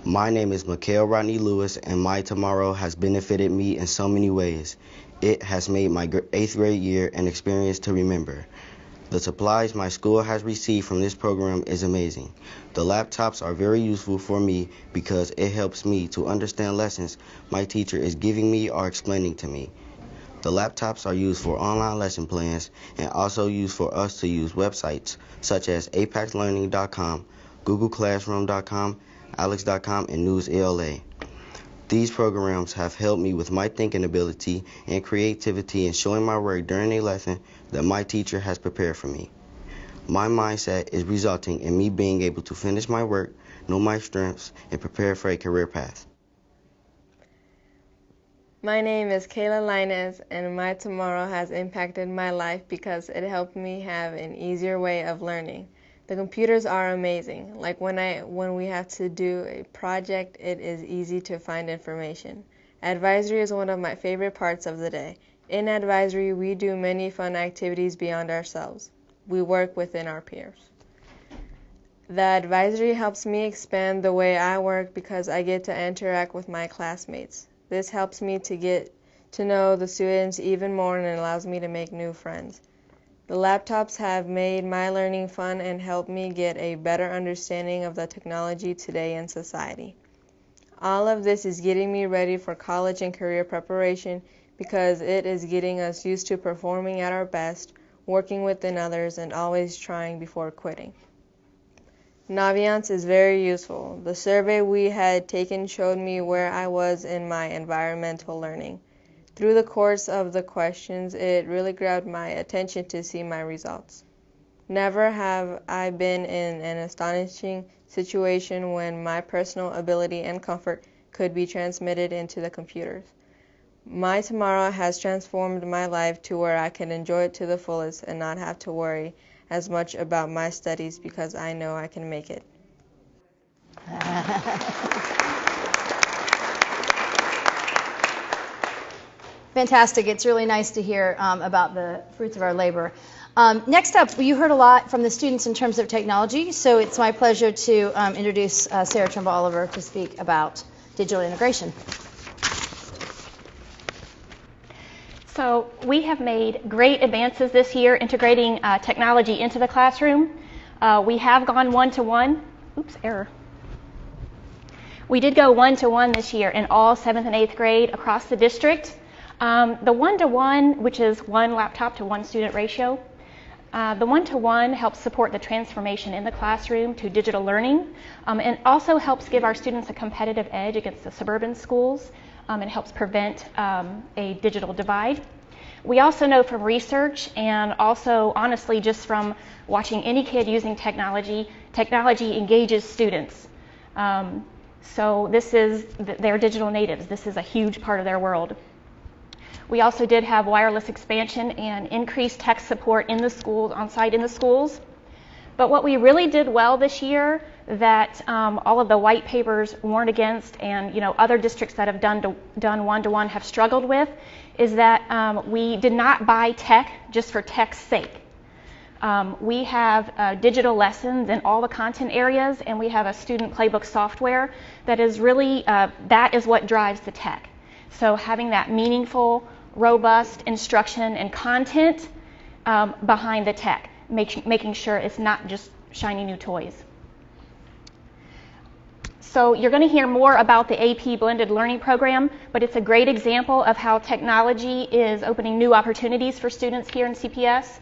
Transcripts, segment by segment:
My name is Mikhail Rodney Lewis, and my tomorrow has benefited me in so many ways. It has made my 8th grade year an experience to remember. The supplies my school has received from this program is amazing. The laptops are very useful for me because it helps me to understand lessons my teacher is giving me or explaining to me. The laptops are used for online lesson plans and also used for us to use websites such as apaxlearning.com, googleclassroom.com, alex.com, and NewsELA. These programs have helped me with my thinking ability and creativity in showing my work during a lesson that my teacher has prepared for me. My mindset is resulting in me being able to finish my work, know my strengths, and prepare for a career path. My name is Kayla Linus, and my tomorrow has impacted my life because it helped me have an easier way of learning. The computers are amazing. Like when we have to do a project, it is easy to find information. Advisory is one of my favorite parts of the day. In advisory, we do many fun activities beyond ourselves. We work within our peers. The advisory helps me expand the way I work because I get to interact with my classmates. This helps me to get to know the students even more and allows me to make new friends. The laptops have made my learning fun and helped me get a better understanding of the technology today in society. All of this is getting me ready for college and career preparation because it is getting us used to performing at our best, working within others, and always trying before quitting. Naviance is very useful. The survey we had taken showed me where I was in my environmental learning. Through the course of the questions, it really grabbed my attention to see my results. Never have I been in an astonishing situation when my personal ability and comfort could be transmitted into the computers. My tomorrow has transformed my life to where I can enjoy it to the fullest and not have to worry as much about my studies because I know I can make it. Fantastic. It's really nice to hear about the fruits of our labor. Next up, you heard a lot from the students in terms of technology, so it's my pleasure to introduce Sarah Trimble Oliver to speak about digital integration. So we have made great advances this year integrating technology into the classroom. We have gone one-to-one. Oops, error. We did go one-to-one this year in all 7th and 8th grade across the district. The one-to-one, which is one laptop to one student ratio, the one-to-one helps support the transformation in the classroom to digital learning and also helps give our students a competitive edge against the suburban schools and helps prevent a digital divide. We also know from research and also honestly just from watching any kid using technology, technology engages students. So they're digital natives. This is a huge part of their world. We also did have wireless expansion and increased tech support in the schools, on-site in the schools. But what we really did well this year that all of the white papers warned against and other districts that have done one-to-one have struggled with is that we did not buy tech just for tech's sake. We have digital lessons in all the content areas, and we have a student playbook software that is really, that is what drives the tech. So having that meaningful, robust instruction and content behind the tech, making sure it's not just shiny new toys. So you're going to hear more about the AP Blended Learning Program, but it's a great example of how technology is opening new opportunities for students here in CPS.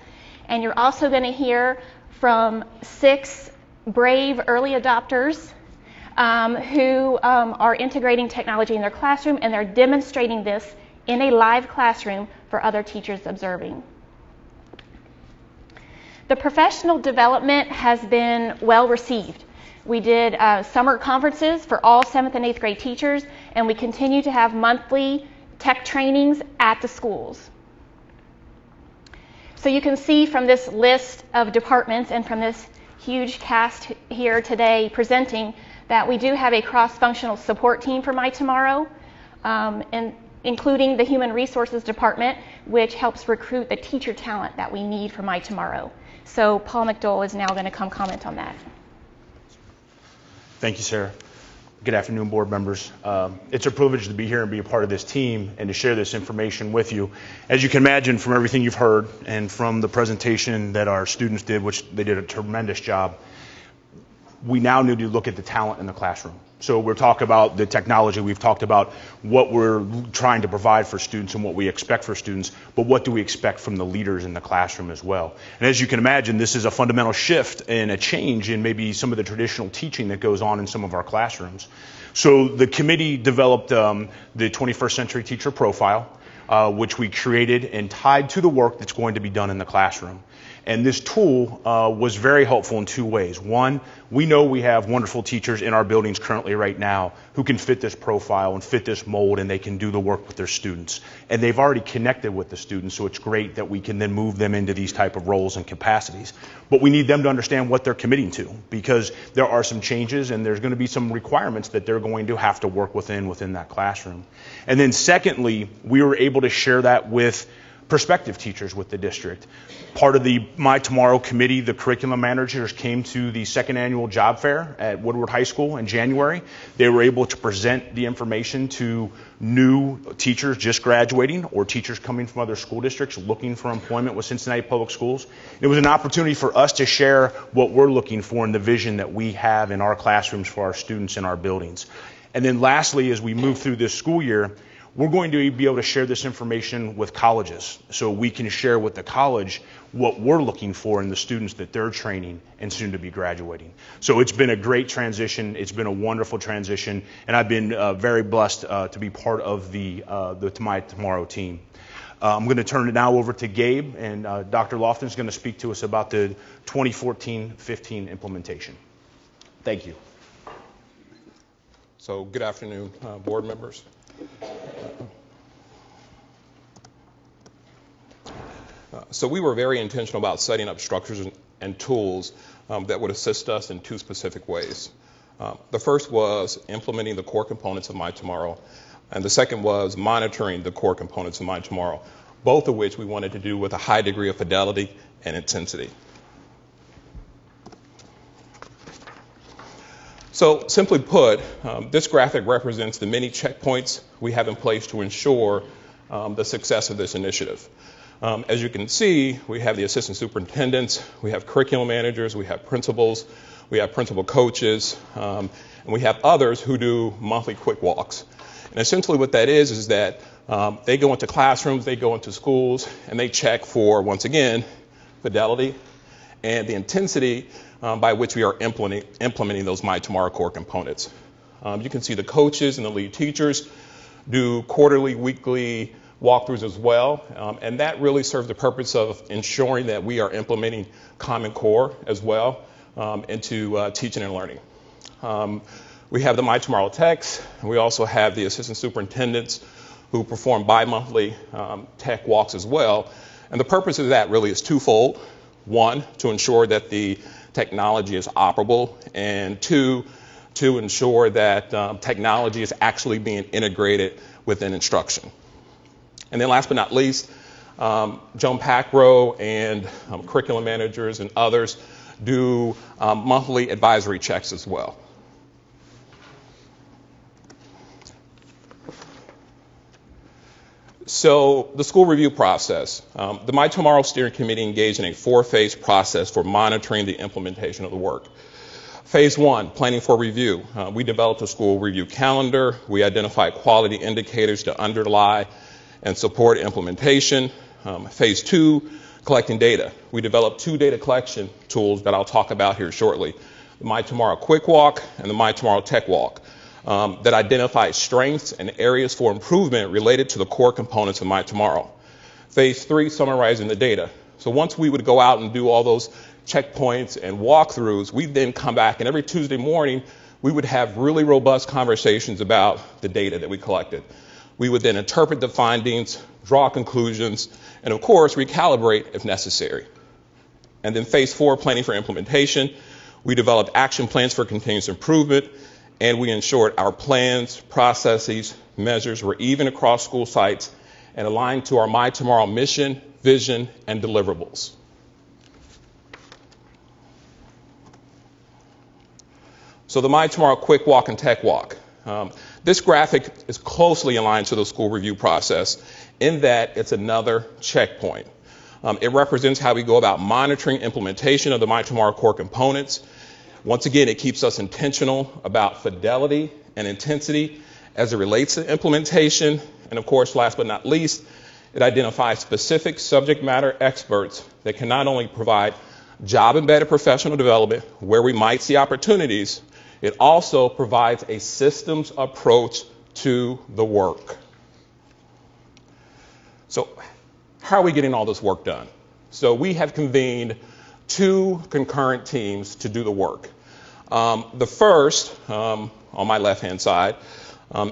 And you're also going to hear from 6 brave early adopters who are integrating technology in their classroom, and they're demonstrating this in a live classroom for other teachers observing. The professional development has been well received. We did summer conferences for all 7th and 8th grade teachers, and we continue to have monthly tech trainings at the schools. So you can see from this list of departments and from this huge cast here today presenting that we do have a cross-functional support team for My Tomorrow, and including the Human Resources Department, which helps recruit the teacher talent that we need for My Tomorrow. So Paul McDowell is now going to come comment on that. Thank you, Sarah. Good afternoon, board members. It's a privilege to be here and be a part of this team and to share this information with you. As you can imagine from everything you've heard and from the presentation that our students did, which they did a tremendous job, we now need to look at the talent in the classroom. So we're talking about the technology, we've talked about what we're trying to provide for students and what we expect for students, but what do we expect from the leaders in the classroom as well? And as you can imagine, this is a fundamental shift and a change in maybe some of the traditional teaching that goes on in some of our classrooms. So the committee developed the 21st Century Teacher Profile, which we created and tied to the work that's going to be done in the classroom. And this tool was very helpful in two ways. One, we know we have wonderful teachers in our buildings currently right now who can fit this profile and fit this mold, and they can do the work with their students. And they've already connected with the students, so it's great that we can then move them into these type of roles and capacities. But we need them to understand what they're committing to, because there are some changes and there's going to be some requirements that they're going to have to work within that classroom. And then secondly, we were able to share that with prospective teachers with the district. Part of the My Tomorrow committee, the curriculum managers came to the second annual job fair at Woodward High School in January. They were able to present the information to new teachers just graduating or teachers coming from other school districts looking for employment with Cincinnati Public Schools. It was an opportunity for us to share what we're looking for and the vision that we have in our classrooms for our students in our buildings. And then lastly, as we move through this school year, we're going to be able to share this information with colleges, so we can share with the college what we're looking for in the students that they're training and soon to be graduating. So it's been a great transition. It's been a wonderful transition, and I've been very blessed to be part of the My Tomorrow team. I'm going to turn it now over to Gabe, and Dr. Lofton is going to speak to us about the 2014-15 implementation. Thank you. So good afternoon, board members. So we were very intentional about setting up structures and tools that would assist us in two specific ways. The first was implementing the core components of My Tomorrow, and the second was monitoring the core components of My Tomorrow, both of which we wanted to do with a high degree of fidelity and intensity. So simply put, this graphic represents the many checkpoints we have in place to ensure the success of this initiative. As you can see, we have the assistant superintendents, we have curriculum managers, we have principals, we have principal coaches, and we have others who do monthly quick walks. And essentially what that is that they go into classrooms, they go into schools, and they check for, once again, fidelity and the intensity by which we are implementing those My Tomorrow core components. You can see the coaches and the lead teachers do quarterly, weekly walkthroughs as well, and that really serves the purpose of ensuring that we are implementing Common Core as well into teaching and learning. We have the My Tomorrow techs, and we also have the assistant superintendents who perform bi-monthly tech walks as well, and the purpose of that really is twofold. One, to ensure that the technology is operable, and two, to ensure that technology is actually being integrated within instruction. And then last but not least, Joan Packrow and curriculum managers and others do monthly advisory checks as well. So the school review process. The My Tomorrow Steering Committee engaged in a 4-phase process for monitoring the implementation of the work. Phase 1, planning for review. We developed a school review calendar. We identified quality indicators to underlie and support implementation. Phase 2, collecting data. We developed 2 data collection tools that I'll talk about here shortly. The My Tomorrow Quick Walk and the My Tomorrow Tech Walk. That identify strengths and areas for improvement related to the core components of My Tomorrow. Phase 3, summarizing the data. So once we would go out and do all those checkpoints and walkthroughs, we'd then come back, and every Tuesday morning we would have really robust conversations about the data that we collected. We would then interpret the findings, draw conclusions, and of course recalibrate if necessary. And then phase 4, planning for implementation. We developed action plans for continuous improvement, and we ensured our plans, processes, measures were even across school sites and aligned to our My Tomorrow mission, vision, and deliverables. So the My Tomorrow Quick Walk and Tech Walk. This graphic is closely aligned to the school review process in that it's another checkpoint. It represents how we go about monitoring implementation of the My Tomorrow core components. Once again, it keeps us intentional about fidelity and intensity as it relates to implementation. And of course, last but not least, it identifies specific subject matter experts that can not only provide job-embedded professional development where we might see opportunities, it also provides a systems approach to the work. So how are we getting all this work done? So we have convened 2 concurrent teams to do the work. The first, on my left-hand side,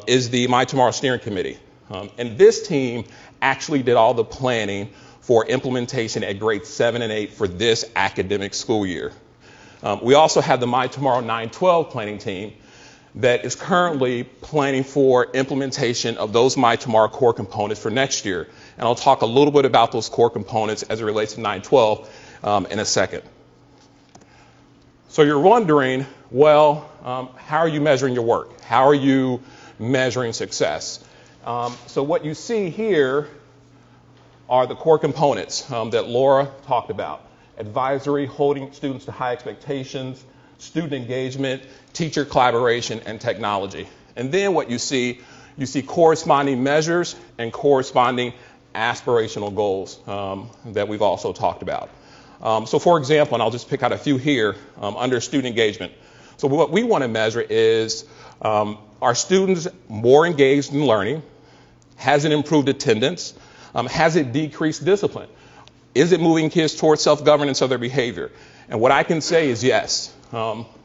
is the My Tomorrow Steering Committee. And this team actually did all the planning for implementation at grades 7 and 8 for this academic school year. We also have the My Tomorrow 9-12 planning team that is currently planning for implementation of those My Tomorrow core components for next year. And I'll talk a little bit about those core components as it relates to 9-12 in a second. So you're wondering, well, how are you measuring your work? How are you measuring success? So what you see here are the core components that Laura talked about. Advisory, holding students to high expectations, student engagement, teacher collaboration, and technology. And then what you see corresponding measures and corresponding aspirational goals that we've also talked about. So for example, and I'll just pick out a few here, under student engagement. So what we want to measure is, are students more engaged in learning? Has it improved attendance? Has it decreased discipline? Is it moving kids towards self-governance of their behavior? And what I can say is yes.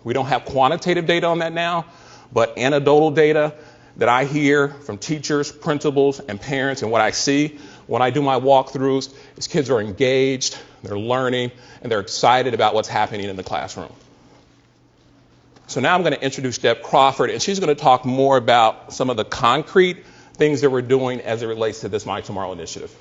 We don't have quantitative data on that now, but anecdotal data that I hear from teachers, principals, and parents, and what I see when I do my walkthroughs is kids are engaged, they're learning, and they're excited about what's happening in the classroom. So now I'm going to introduce Deb Crawford, and she's going to talk more about some of the concrete things that we're doing as it relates to this My Tomorrow initiative.